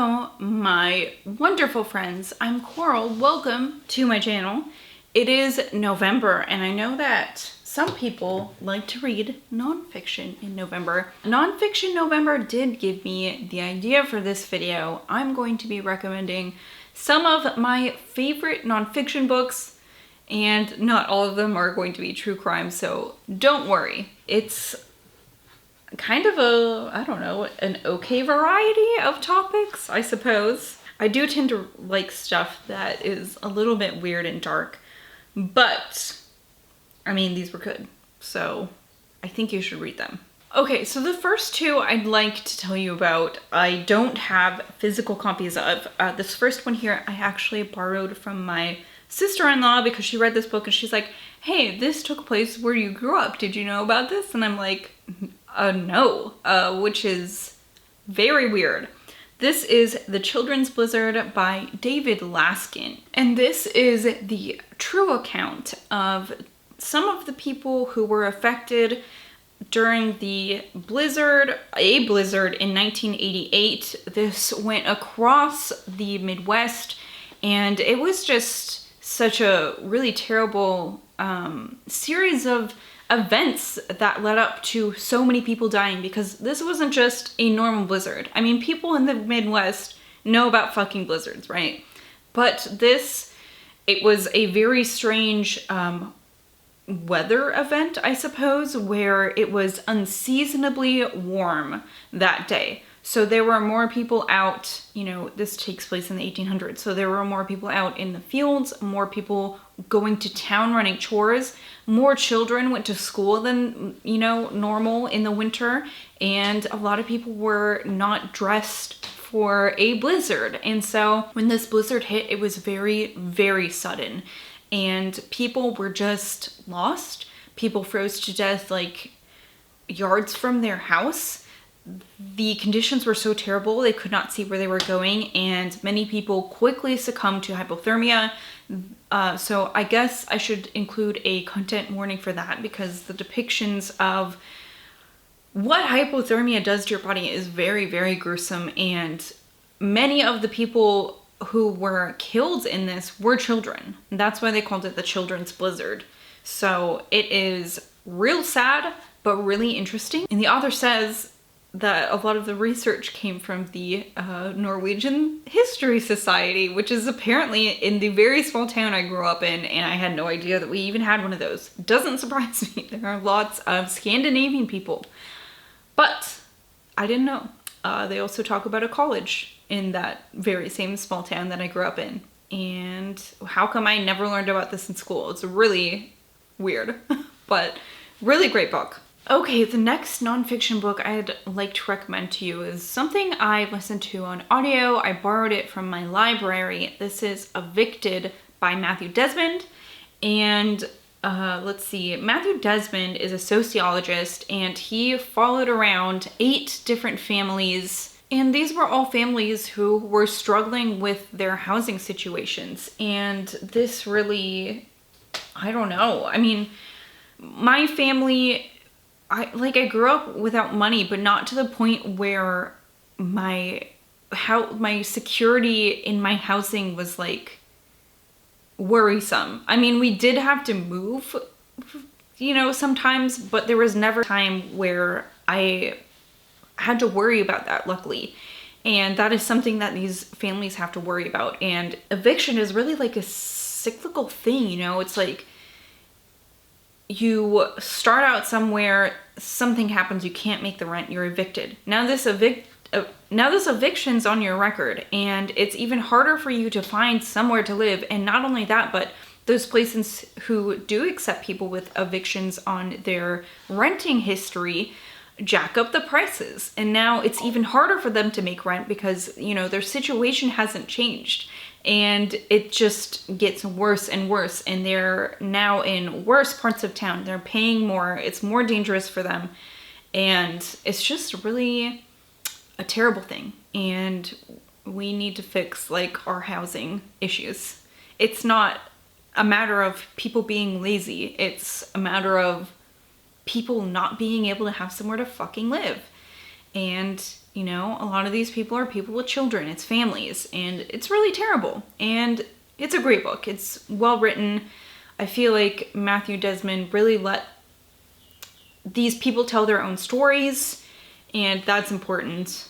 Hello, my wonderful friends. I'm Coral. Welcome to my channel. It is November, and I know that some people like to read nonfiction in November. Nonfiction November did give me the idea for this video. I'm going to be recommending some of my favorite nonfiction books, and not all of them are going to be true crime, so don't worry. It's kind of an okay variety of topics, I suppose. I do tend to like stuff that is a little bit weird and dark, but I mean, these were good, so I think you should read them. Okay, so the first two I'd like to tell you about, I don't have physical copies of. This first one here, I actually borrowed from my sister-in-law because she read this book and she's like, hey, this took place where you grew up. Did you know about this? And I'm like, no, which is very weird. This is The Children's Blizzard by David Laskin. And this is the true account of some of the people who were affected during the blizzard, a blizzard in 1988. This went across the Midwest, and it was just such a really terrible series of events that led up to so many people dying, because this wasn't just a normal blizzard. I mean, people in the Midwest know about fucking blizzards, right? But it was a very strange weather event, I suppose, where it was unseasonably warm that day. So there were more people out, this takes place in the 1800s, so there were more people out in the fields, more people going to town running chores, more children went to school than, normal in the winter, and a lot of people were not dressed for a blizzard. And so when this blizzard hit, it was very, very sudden, and people were just lost. People froze to death like yards from their house. The conditions were so terrible, they could not see where they were going, and many people quickly succumbed to hypothermia. So I guess I should include a content warning for that, because the depictions of what hypothermia does to your body is very, very gruesome, and many of the people who were killed in this were children. And that's why they called it the Children's Blizzard. So it is real sad, but really interesting. And the author says that a lot of the research came from the Norwegian History Society, which is apparently in the very small town I grew up in, and I had no idea that we even had one of those. Doesn't surprise me. There are lots of Scandinavian people, but I didn't know. They also talk about a college in that very same small town that I grew up in, and how come I never learned about this in school? It's really weird, but really great book. Okay, the next nonfiction book I'd like to recommend to you is something I listened to on audio. I borrowed it from my library. This is Evicted by Matthew Desmond. And let's see, Matthew Desmond is a sociologist, and he followed around 8 different families. And these were all families who were struggling with their housing situations. And this really, I don't know. I mean, my family, I grew up without money, but not to the point where my security in my housing was like worrisome. I mean, we did have to move, sometimes, but there was never a time where I had to worry about that, luckily. And that is something that these families have to worry about. And eviction is really like a cyclical thing, It's like you start out somewhere, something happens, you can't make the rent, you're evicted. Now this eviction's on your record, and it's even harder for you to find somewhere to live. And not only that, but those places who do accept people with evictions on their renting history jack up the prices. And now it's even harder for them to make rent because, their situation hasn't changed. And it just gets worse and worse, and they're now in worse parts of town. They're paying more, it's more dangerous for them, and it's just really a terrible thing. And we need to fix our housing issues. It's not a matter of people being lazy, it's a matter of people not being able to have somewhere to fucking live. And you know, a lot of these people are people with children, it's families, and it's really terrible. And it's a great book. It's well written. I feel like Matthew Desmond really let these people tell their own stories, and that's important.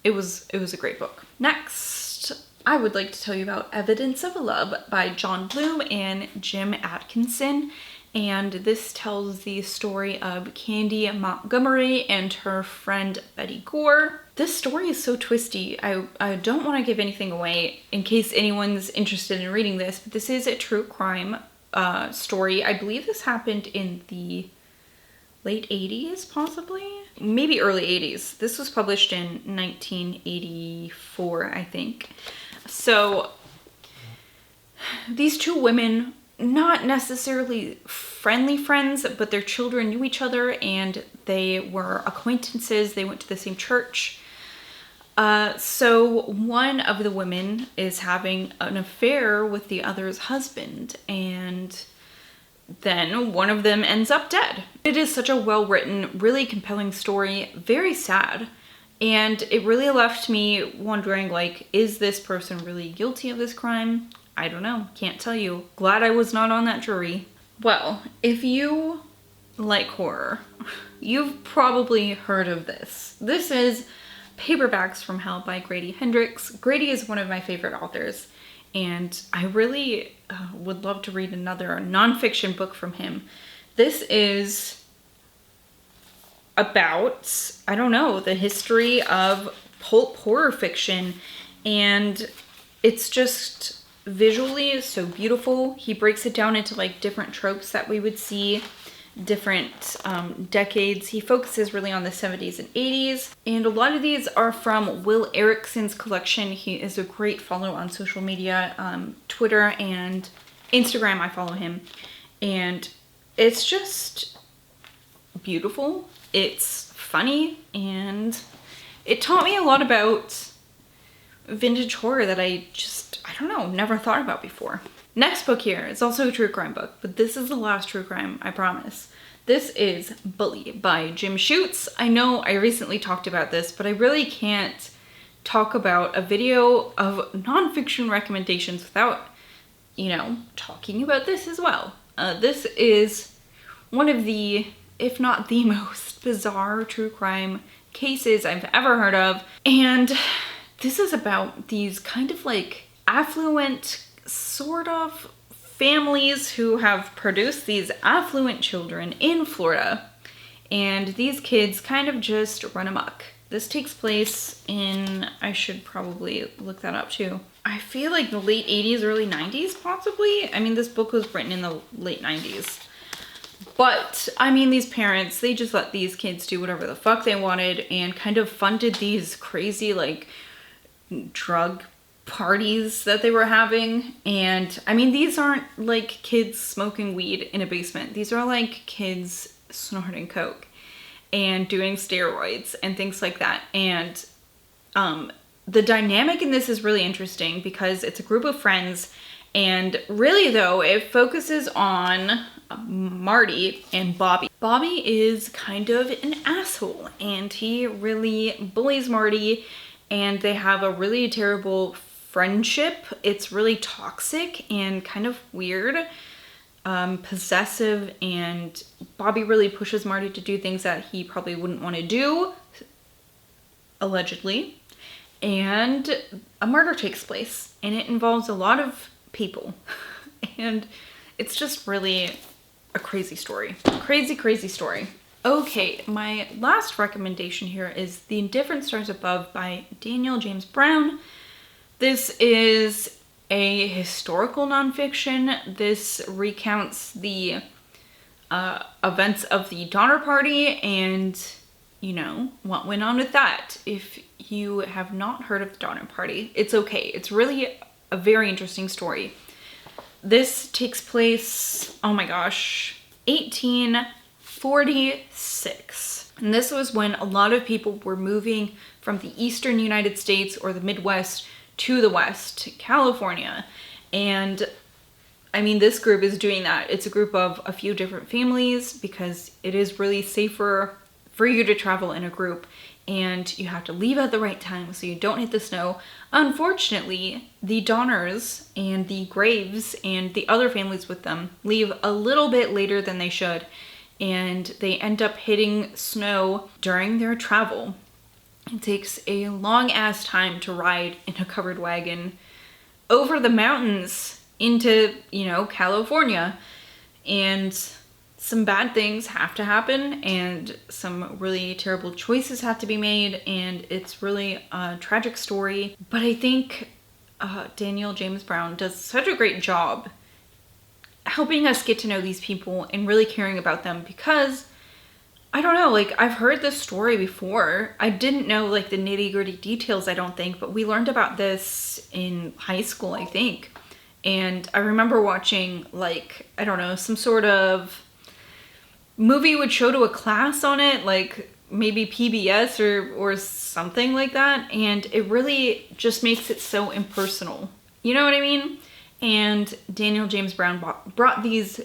It was a great book. Next, I would like to tell you about Evidence of a Love by John Bloom and Jim Atkinson. And this tells the story of Candy Montgomery and her friend Betty Gore. This story is so twisty. I don't want to give anything away in case anyone's interested in reading this, but this is a true crime story. I believe this happened in the late 80s, possibly? Maybe early 80s. This was published in 1984, I think. So these two women, not necessarily friendly friends, but their children knew each other and they were acquaintances. They went to the same church. So one of the women is having an affair with the other's husband, and then one of them ends up dead. It is such a well-written, really compelling story, very sad. And it really left me wondering, like, is this person really guilty of this crime? I don't know, can't tell you. Glad I was not on that jury. Well, if you like horror, you've probably heard of this. This is Paperbacks from Hell by Grady Hendrix. Grady is one of my favorite authors, and I really would love to read another nonfiction book from him. This is about, I don't know, the history of pulp horror fiction, and it's just visually so beautiful. He breaks it down into like different tropes that we would see, different decades. He focuses really on the 70s and 80s, and a lot of these are from Will Erickson's collection. He is a great follow on social media, Twitter and Instagram. I follow him, and it's just beautiful. It's funny, and it taught me a lot about vintage horror that I don't know, never thought about before. Next book here is also a true crime book, but this is the last true crime, I promise. This is Bully by Jim Schutze. I know I recently talked about this, but I really can't talk about a video of nonfiction recommendations without, you know, talking about this as well. This is one of the, if not the most bizarre true crime cases I've ever heard of. And this is about these kind of like affluent sort of families who have produced these affluent children in Florida, and these kids kind of just run amok. This takes place in, I should probably look that up too, I feel like the late 80s, early 90s possibly. I mean, this book was written in the late 90s. But, I mean, these parents, they just let these kids do whatever the fuck they wanted and kind of funded these crazy, like, drug parties that they were having. And I mean, these aren't like kids smoking weed in a basement. These are like kids snorting coke and doing steroids and things like that. And the dynamic in this is really interesting because it's a group of friends, and really though it focuses on Marty and Bobby. Bobby is kind of an asshole, and he really bullies Marty, and they have a really terrible friendship. It's really toxic and kind of weird, possessive, and Bobby really pushes Marty to do things that he probably wouldn't want to do, allegedly. And a murder takes place, and it involves a lot of people. And it's just really a crazy story. Crazy, crazy story. Okay, my last recommendation here is The Indifferent Stars Above by Daniel James Brown. This is a historical nonfiction. This recounts the events of the Donner Party and, you know, what went on with that. If you have not heard of the Donner Party, it's okay. It's really a very interesting story. This takes place, oh my gosh, 1846. And this was when a lot of people were moving from the eastern United States or the Midwest to the West, to California. And I mean, this group is doing that. It's a group of a few different families because it is really safer for you to travel in a group and you have to leave at the right time so you don't hit the snow. Unfortunately, the Donners and the Graves and the other families with them leave a little bit later than they should, and they end up hitting snow during their travel. It takes a long ass time to ride in a covered wagon over the mountains into, California, and some bad things have to happen and some really terrible choices have to be made, and it's really a tragic story. But I think Daniel James Brown does such a great job helping us get to know these people and really caring about them, because I don't know, I've heard this story before. I didn't know the nitty-gritty details, I don't think, but we learned about this in high school, I think. And I remember watching some sort of movie would show to a class on it, maybe PBS or something like that, and it really just makes it so impersonal. You know what I mean? And Daniel James Brown brought these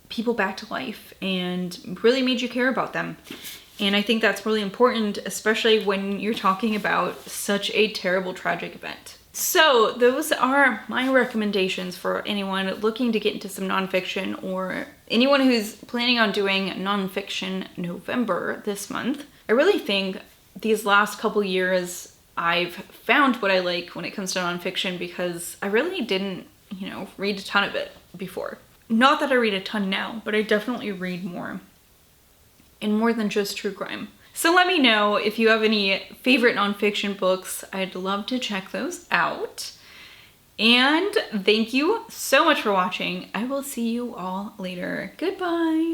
people back to life and really made you care about them. And I think that's really important, especially when you're talking about such a terrible, tragic event. So those are my recommendations for anyone looking to get into some nonfiction, or anyone who's planning on doing Nonfiction November this month. I really think these last couple years I've found what I like when it comes to nonfiction, because I really didn't, read a ton of it before. Not that I read a ton now, but I definitely read more. And more than just true crime. So let me know if you have any favorite nonfiction books. I'd love to check those out. And thank you so much for watching. I will see you all later. Goodbye.